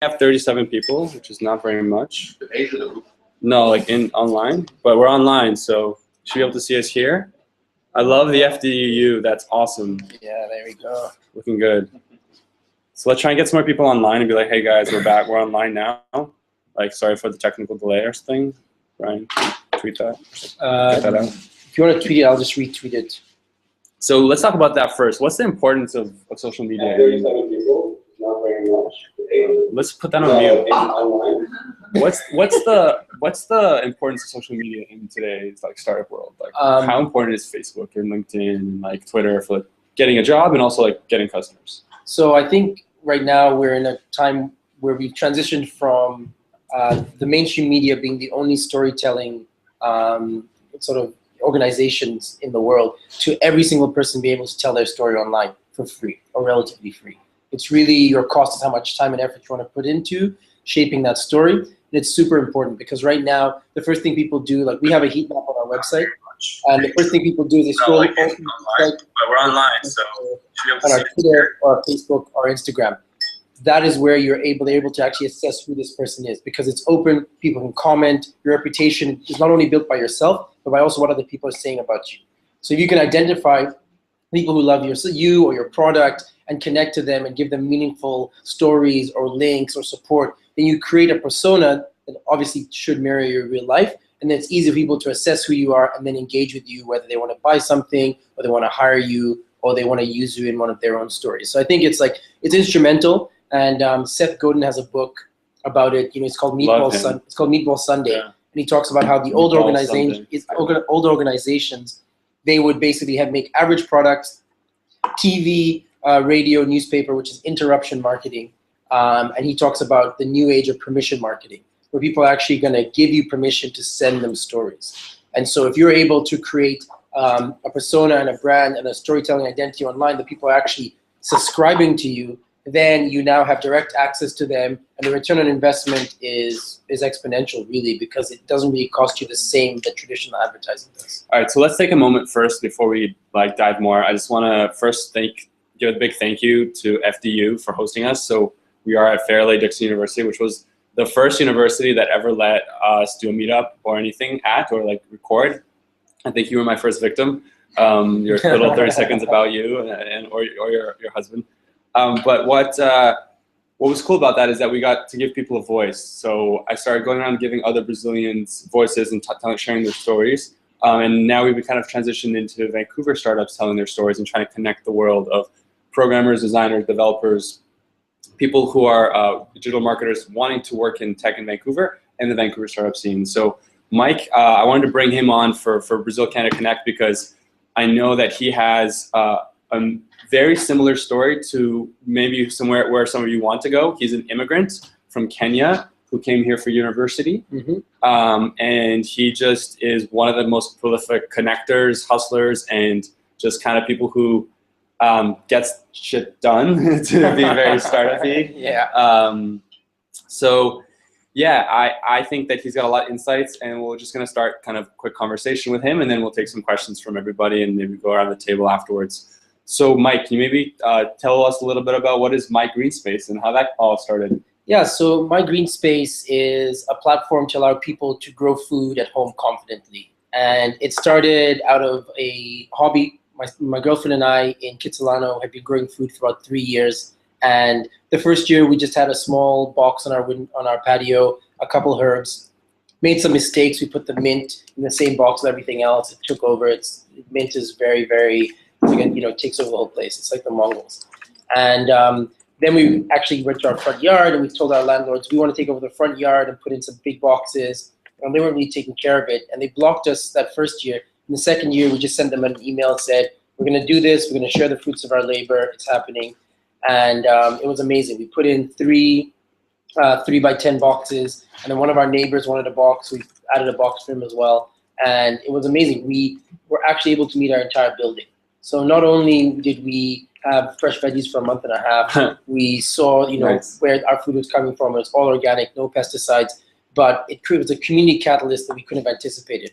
have 37 people, which is not very much. No, like in online, but we're online, so you should be able to see us here. I love the FDU. That's awesome. Yeah, there we go. Looking good. So let's try and get some more people online and be like, hey guys, we're back. We're online now. Like, sorry for the technical delay or something. Brian, tweet that. Get that out. If you want to tweet it, I'll just retweet it. So let's talk about that first. What's the importance of social media? 37 people, not very much. Let's put that on mute. What's the importance of social media in today's like startup world? Like, how important is Facebook and LinkedIn and like Twitter for like, getting a job and also like getting customers? So I think right now we're in a time where we've transitioned from the mainstream media being the only storytelling sort of organizations in the world to every single person being able to tell their story online for free or relatively free. It's really your cost is how much time and effort you want to put into shaping that story. And it's super important because right now, the first thing people do, like we have a heat map on our website, and the first thing people do is they scroll but we're online, so on our Twitter or our Facebook or Instagram. That is where they're able to actually assess who this person is because it's open, people can comment, your reputation is not only built by yourself, but by also what other people are saying about you. So if you can identify people who love you or your product and connect to them and give them meaningful stories or links or support, then you create a persona that obviously should mirror your real life. And then it's easy for people to assess who you are and then engage with you, whether they want to buy something or they want to hire you or they want to use you in one of their own stories. So I think it's instrumental. And Seth Godin has a book about it. You know, it's called Meatball Sunday. Yeah. And he talks about how the older organizations, they would basically make average products, TV, radio, newspaper, which is interruption marketing. And he talks about the new age of permission marketing, where people are actually going to give you permission to send them stories. And so if you're able to create a persona and a brand and a storytelling identity online that people are actually subscribing to you, then you now have direct access to them, and the return on investment is exponential, really, because it doesn't really cost you the same that traditional advertising does. All right, so let's take a moment first before we like dive more. I just want to first give a big thank you to FDU for hosting us. So we are at Fairleigh-Dickinson University, which was the first university that ever let us do a meetup or anything or like record. I think you were my first victim. Your little 30 seconds about you or your husband. But what was cool about that is that we got to give people a voice. So I started going around giving other Brazilians voices and sharing their stories. And now we've kind of transitioned into Vancouver startups telling their stories and trying to connect the world of programmers, designers, developers, people who are digital marketers wanting to work in tech in Vancouver and the Vancouver startup scene. So Mike, I wanted to bring him on for Brazil Canada Connect because I know that he has a very similar story to maybe somewhere where some of you want to go. He's an immigrant from Kenya who came here for university. Mm-hmm. And he just is one of the most prolific connectors, hustlers, and just kind of people who gets shit done to be very startup-y. Yeah. So yeah, I think that he's got a lot of insights, and we're just gonna start kind of quick conversation with him, and then we'll take some questions from everybody and maybe go around the table afterwards. So Mike, can you maybe tell us a little bit about what is My Green Space and how that all started? Yeah, so My Green Space is a platform to allow people to grow food at home confidently. And it started out of a hobby. My girlfriend and I in Kitsilano have been growing food for about 3 years. And the first year we just had a small box on our patio, a couple herbs, made some mistakes. We put the mint in the same box with everything else. It took over. Mint is very, very, it takes over the whole place. It's like the Mongols. And then we actually went to our front yard and we told our landlords we want to take over the front yard and put in some big boxes. And they weren't really taking care of it. And they blocked us that first year. In the second year, we just sent them an email and said, we're going to do this. We're going to share the fruits of our labor. It's happening. And it was amazing. We put in three by 10 boxes. And then one of our neighbors wanted a box. We added a box for him as well. And it was amazing. We were actually able to meet our entire building. So not only did we have fresh veggies for a month and a half, we saw, nice. Where our food was coming from. It was all organic, no pesticides. But it was a community catalyst that we couldn't have anticipated.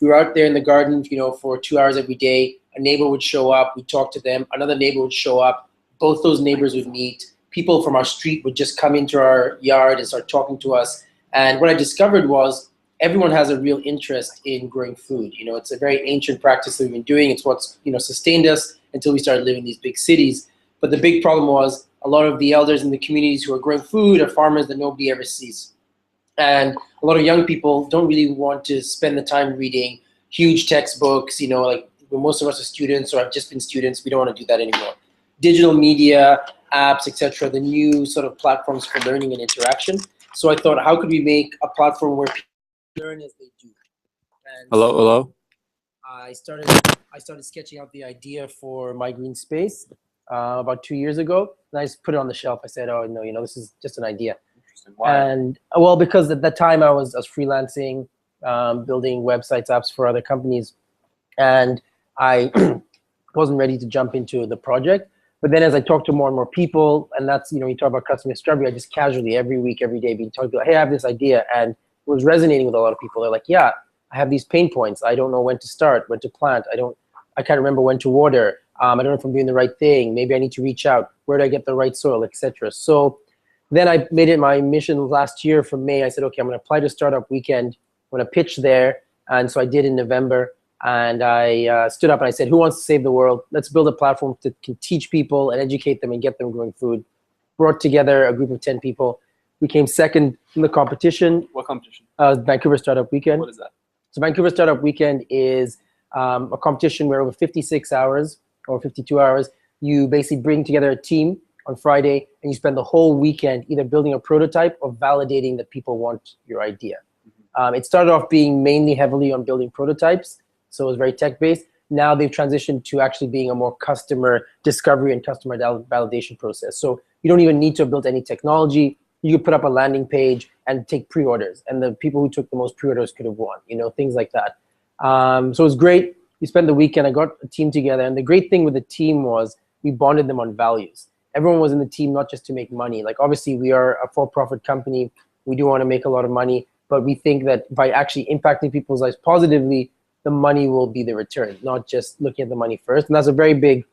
We were out there in the garden, for 2 hours every day. A neighbor would show up. We'd talk to them. Another neighbor would show up. Both those neighbors would meet. people from our street would just come into our yard and start talking to us. And what I discovered was everyone has a real interest in growing food. You know, it's a very ancient practice that we've been doing. It's what's, you know, sustained us until we started living in these big cities. But the big problem was a lot of the elders in the communities who are growing food are farmers that nobody ever sees. And a lot of young people don't really want to spend the time reading huge textbooks, you know, like most of us are students or have just been students. We don't want to do that anymore. Digital media, apps, etc., the new sort of platforms for learning and interaction. So I thought, how could we make a platform where people learn as they do? And Hello. I started sketching out the idea for My Green Space about 2 years ago, and I just put it on the shelf. I said, oh no, you know, this is just an idea. Interesting. Why? And well, because at that time I was freelancing, building websites, apps for other companies, and I wasn't ready to jump into the project. But then as I talked to more and more people, and that's, you know, you talk about customer discovery, I just casually every week, every day being talking about, hey, I have this idea, and it was resonating with a lot of people. They're like, yeah, I have these pain points. I don't know when to start, when to plant. I can't remember when to water. I don't know if I'm doing the right thing. Maybe I need to reach out. Where do I get the right soil, etc. So then I made it my mission last year from May. I said, okay, I'm going to apply to Startup Weekend. I'm going to pitch there. And so I did in November. And I stood up and I said, who wants to save the world? Let's build a platform that can teach people and educate them and get them growing food. Brought together a group of 10 people. We came second in the competition. What competition? Vancouver Startup Weekend. What is that? So Vancouver Startup Weekend is a competition where over 56 hours or 52 hours, you basically bring together a team on Friday and you spend the whole weekend either building a prototype or validating that people want your idea. It started off being mainly heavily on building prototypes, so it was very tech-based. Now they've transitioned to actually being a more customer discovery and customer validation process. So you don't even need to have built any technology. You could put up a landing page and take pre-orders, and the people who took the most pre-orders could have won, you know, things like that. So it was great. We spent the weekend, I got a team together, and the great thing with the team was we bonded them on values. Everyone was in the team not just to make money. Like, obviously we are a for-profit company. We do want to make a lot of money, but we think that by actually impacting people's lives positively, the money will be the return, not just looking at the money first. And that's a very big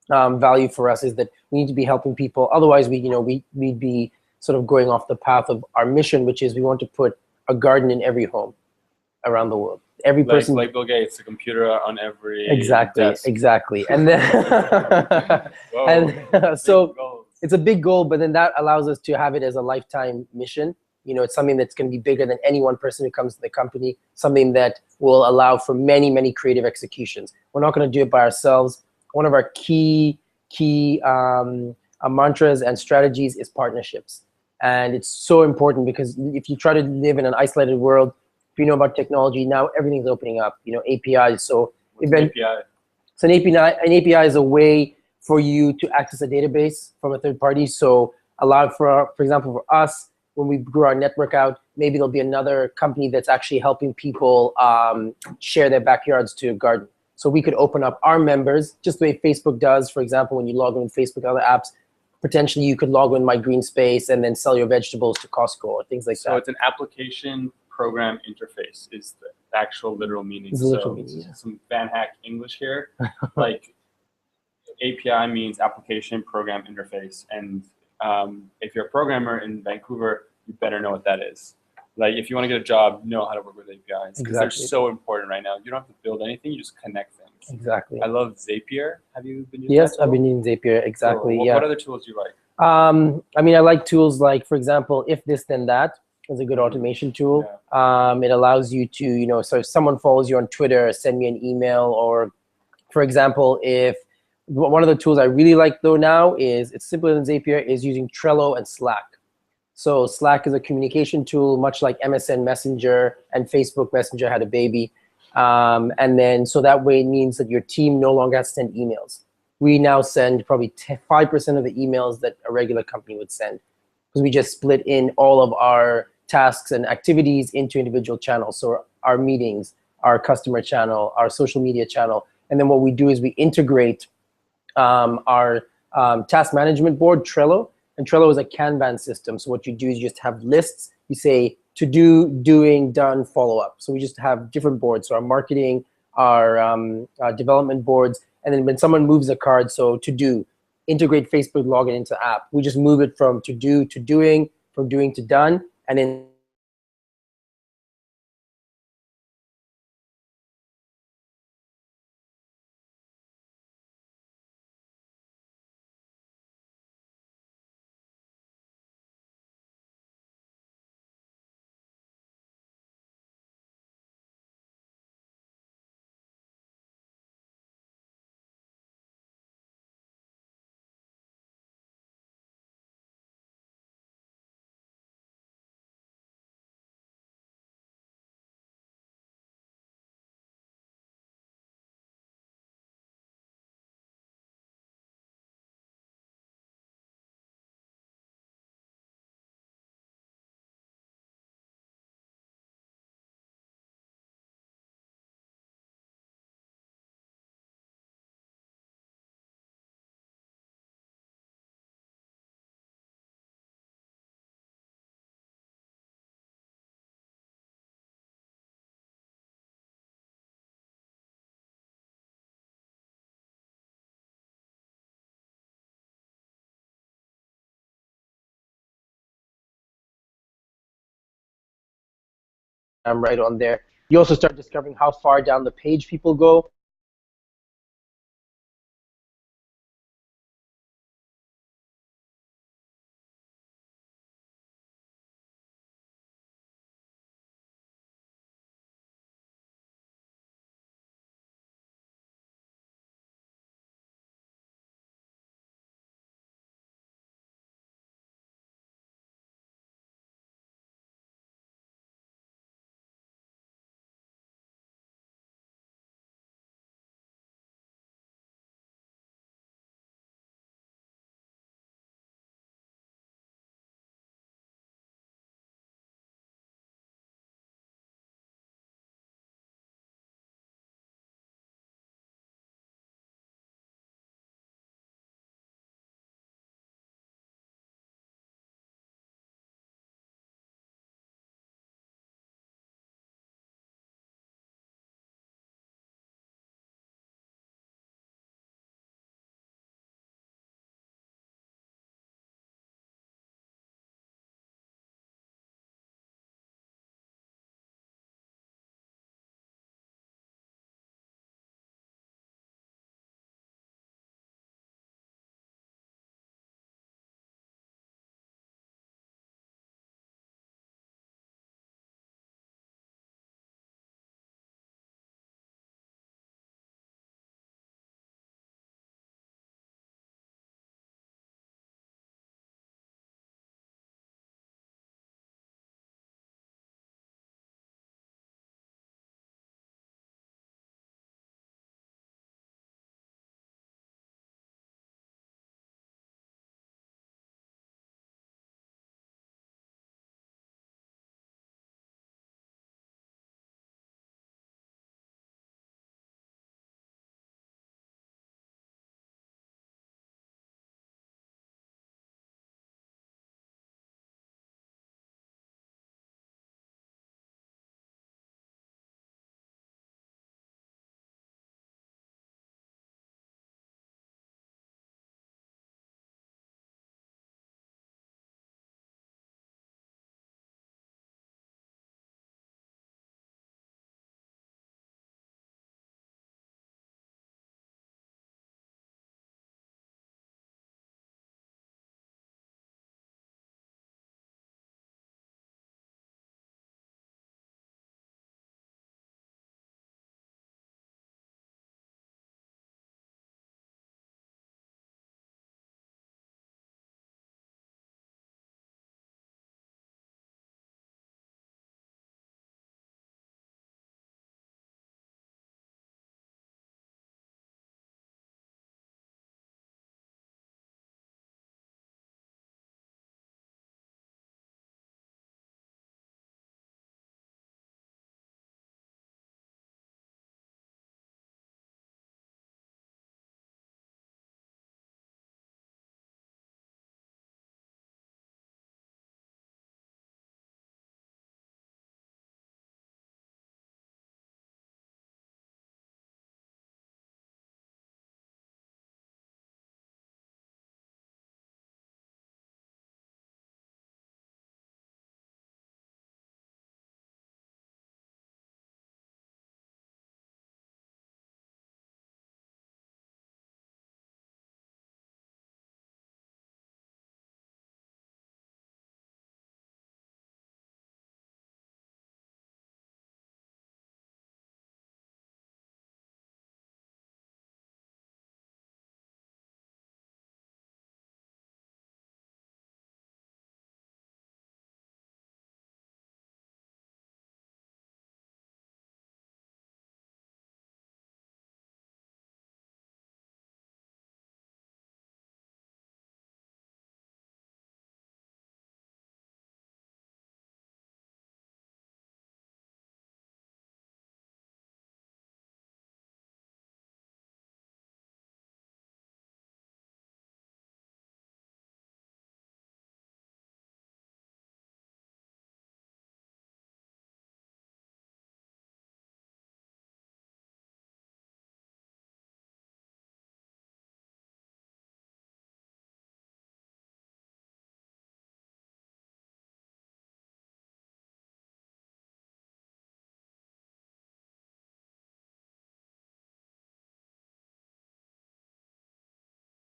value for us, is that we need to be helping people. Otherwise, we'd be sort of going off the path of our mission, which is we want to put a garden in every home around the world. Every person, like Bill Gates, a computer on every exactly. And then and so it's a big goal, but then that allows us to have it as a lifetime mission. You know, it's something that's going to be bigger than any one person who comes to the company, something that will allow for many, many creative executions. We're not going to do it by ourselves. One of our key mantras and strategies is partnerships. And it's so important because if you try to live in an isolated world, if you know about technology, now everything's opening up, you know, APIs. So What's an API? So an API is a way for you to access a database from a third party. So for example, for us, when we grow our network out, maybe there'll be another company that's actually helping people share their backyards to a garden. So we could open up our members, just the way Facebook does. For example, when you log in with Facebook, other apps, potentially you could log in My Green Space and then sell your vegetables to Costco or things like that. So it's an application program interface is the actual literal meaning. It's the literal meaning, yeah. Some Vanhack English here. Like API means application program interface. And if you're a programmer in Vancouver, you better know what that is. Like if you want to get a job, know how to work with APIs. Because they're so important right now. You don't have to build anything, you just connect things. Exactly. I love Zapier. Have you been using Yes, that tool? I've been using Zapier, exactly, So yeah. What other tools do you like? I mean, I like tools like, for example, If This Then That is a good automation tool. Yeah. It allows you to, you know, so if someone follows you on Twitter, send me an email, or for example, if one of the tools I really like though now is, it's simpler than Zapier, is using Trello and Slack. So Slack is a communication tool, much like MSN Messenger and Facebook Messenger had a baby. And then, so that way it means that your team no longer has to send emails. We now send probably 5% of the emails that a regular company would send, because we just split in all of our tasks and activities into individual channels. So our meetings, our customer channel, our social media channel. And then what we do is we integrate our task management board, Trello. And Trello is a Kanban system. So what you do is you just have lists. You say to do, doing, done, follow up. So we just have different boards. So our marketing, our development boards. And then when someone moves a card, so to do, integrate Facebook login into app. We just move it from to do to doing, from doing to done, and then I'm right on there. You also start discovering how far down the page people go.